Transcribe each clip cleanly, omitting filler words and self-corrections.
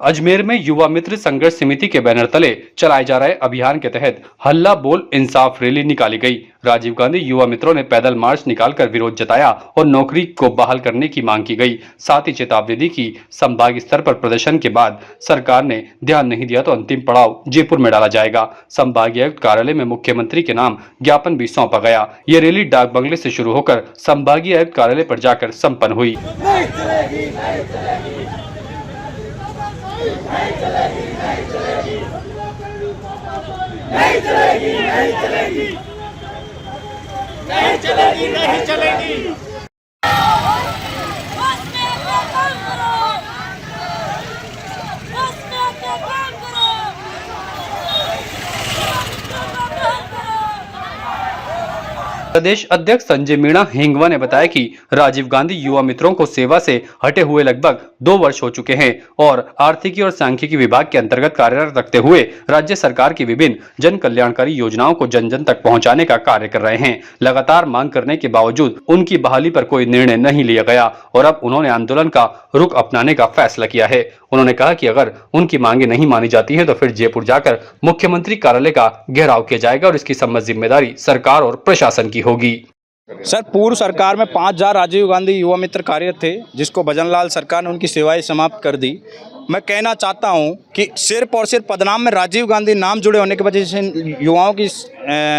अजमेर में युवा मित्र संघर्ष समिति के बैनर तले चलाए जा रहे अभियान के तहत हल्ला बोल इंसाफ रैली निकाली गई। राजीव गांधी युवा मित्रों ने पैदल मार्च निकालकर विरोध जताया और नौकरी को बहाल करने की मांग की गई। साथ ही चेतावनी दी कि संभागीय स्तर पर प्रदर्शन के बाद सरकार ने ध्यान नहीं दिया तो अंतिम पड़ाव जयपुर में डाला जाएगा। संभागीय आयुक्त कार्यालय में मुख्यमंत्री के नाम ज्ञापन भी सौंपा गया। ये रैली डाक बंगले से शुरू होकर संभागीय आयुक्त कार्यालय पर जाकर संपन्न हुई। नहीं चलेगी, नहीं चलेगी, नहीं चलेगी, नहीं चलेगी, नहीं चलेगी, नहीं चलेगी, नहीं चलेगी, नहीं चलेगी। प्रदेश अध्यक्ष संजय मीणा हेंगवा ने बताया कि राजीव गांधी युवा मित्रों को सेवा से हटे हुए लगभग 2 वर्ष हो चुके हैं और आर्थिकी और सांख्यिकी विभाग के अंतर्गत कार्यरत रखते हुए राज्य सरकार की विभिन्न जन कल्याणकारी योजनाओं को जन जन तक पहुंचाने का कार्य कर रहे हैं। लगातार मांग करने के बावजूद उनकी बहाली पर कोई निर्णय नहीं लिया गया और अब उन्होंने आंदोलन का रुख अपनाने का फैसला किया है। उन्होंने कहा कि अगर उनकी मांगे नहीं मानी जाती है तो फिर जयपुर जाकर मुख्यमंत्री कार्यालय का घेराव किया जाएगा और इसकी समस्त जिम्मेदारी सरकार और प्रशासन की होगी। सर, पूर्व सरकार में 5000 राजीव गांधी युवा मित्र कार्यरत थे, जिसको भजनलाल सरकार ने उनकी सेवाएं समाप्त कर दी। मैं कहना चाहता हूं कि सिर्फ और सिर्फ पदनाम में राजीव गांधी नाम जुड़े होने की वजह से युवाओं की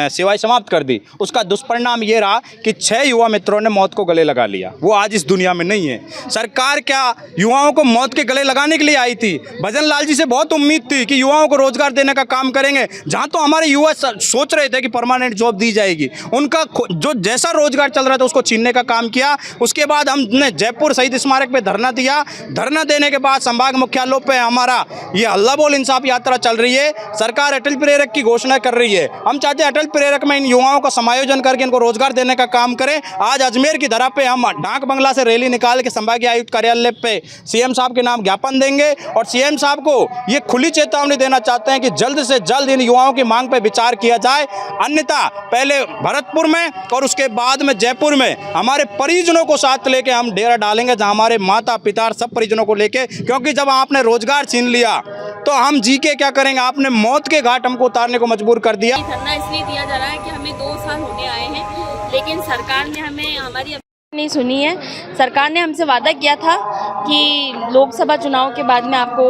सेवाएं समाप्त कर दी। उसका दुष्परिणाम ये रहा कि 6 युवा मित्रों ने मौत को गले लगा लिया। वो आज इस दुनिया में नहीं है। सरकार क्या युवाओं को मौत के गले लगाने के लिए आई थी? भजनलाल जी से बहुत उम्मीद थी कि युवाओं को रोजगार देने का काम करेंगे। जहाँ तो हमारे युवा सोच रहे थे कि परमानेंट जॉब दी जाएगी, उनका जो जैसा रोजगार चल रहा था उसको छीनने का काम किया। उसके बाद हमने जयपुर शहीद स्मारक पे धरना दिया। धरना देने के बाद संभाग मुख्यालयों पे हमारा ये हल्ला बोल इंसाफ यात्रा चल रही है। सरकार अटल प्रेरक की घोषणा कर रही है। हम चाहते हैं अटल प्रेरक में इन युवाओं का समायोजन करके इनको रोजगार देने का काम करें। आज अजमेर की धरा पे हम डाक बंगला से रैली निकाल के संभागीय आयुक्त कार्यालय पे सीएम साहब के नाम ज्ञापन देंगे और सीएम साहब को ये खुली चेतावनी देना चाहते हैं कि जल्द से जल्द इन युवाओं की मांग पर विचार किया जाए। अन्यथा पहले भरतपुर में और उसके बाद में जयपुर में हमारे परिजनों को साथ लेके हम डेरा डालेंगे, जहां हमारे माता पिता सब परिजनों को लेके, क्योंकि जब आपने रोजगार छीन लिया तो हम जी के क्या करेंगे? आपने मौत के घाट हमको उतारने को मजबूर कर दिया। धरना इसलिए दिया जा रहा है कि हमें 2 साल होने आए हैं, लेकिन सरकार ने हमें हमारी नहीं सुनी है। सरकार ने हमसे वादा किया था कि लोकसभा चुनाव के बाद में आपको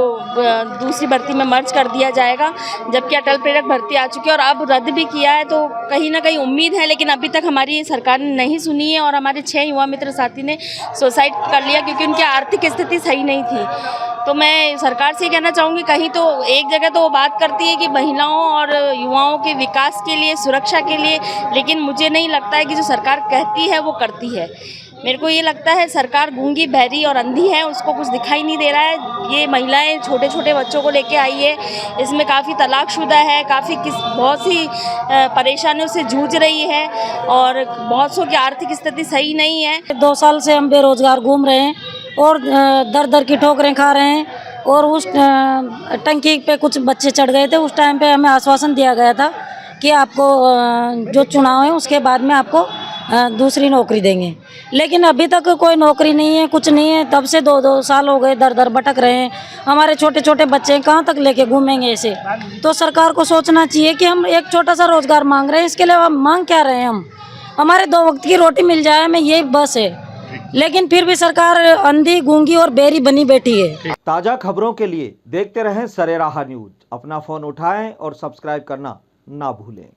दूसरी भर्ती में मर्ज कर दिया जाएगा, जबकि अटल प्रेरक भर्ती आ चुकी है और अब रद्द भी किया है। तो कहीं ना कहीं उम्मीद है, लेकिन अभी तक हमारी सरकार ने नहीं सुनी है और हमारे 6 युवा मित्र साथी ने सुसाइड कर लिया क्योंकि उनकी आर्थिक स्थिति सही नहीं थी। तो मैं सरकार से कहना चाहूँगी, कहीं तो एक जगह तो वो बात करती है कि महिलाओं और युवाओं के विकास के लिए, सुरक्षा के लिए, लेकिन मुझे नहीं लगता है कि जो सरकार कहती है वो करती है। मेरे को ये लगता है सरकार गूंगी, बहरी और अंधी है, उसको कुछ दिखाई नहीं दे रहा है। ये महिलाएं छोटे छोटे बच्चों को लेके आई है, इसमें काफ़ी तलाकशुदा है, काफ़ी बहुत सी परेशानियों से जूझ रही है और बहुत सौ की आर्थिक स्थिति सही नहीं है। 2 साल से हम बेरोजगार घूम रहे हैं और दर दर की ठोकरें खा रहे हैं और उस टंकी पे कुछ बच्चे चढ़ गए थे। उस टाइम पे हमें आश्वासन दिया गया था कि आपको जो चुनाव है उसके बाद में आपको दूसरी नौकरी देंगे, लेकिन अभी तक कोई नौकरी नहीं है, कुछ नहीं है। तब से 2 साल हो गए, दर दर भटक रहे हैं। हमारे छोटे छोटे बच्चे कहाँ तक लेके घूमेंगे ऐसे? तो सरकार को सोचना चाहिए कि हम एक छोटा सा रोजगार मांग रहे हैं, इसके लिए हम मांग क्या रहे हैं? हम हमारे 2 वक्त की रोटी मिल जाए, हमें यही बस है, लेकिन फिर भी सरकार अंधी, गूंगी और बेरी बनी बैठी है। ताज़ा खबरों के लिए देखते रहें सरेराह न्यूज। अपना फ़ोन उठाएं और सब्सक्राइब करना ना भूलें।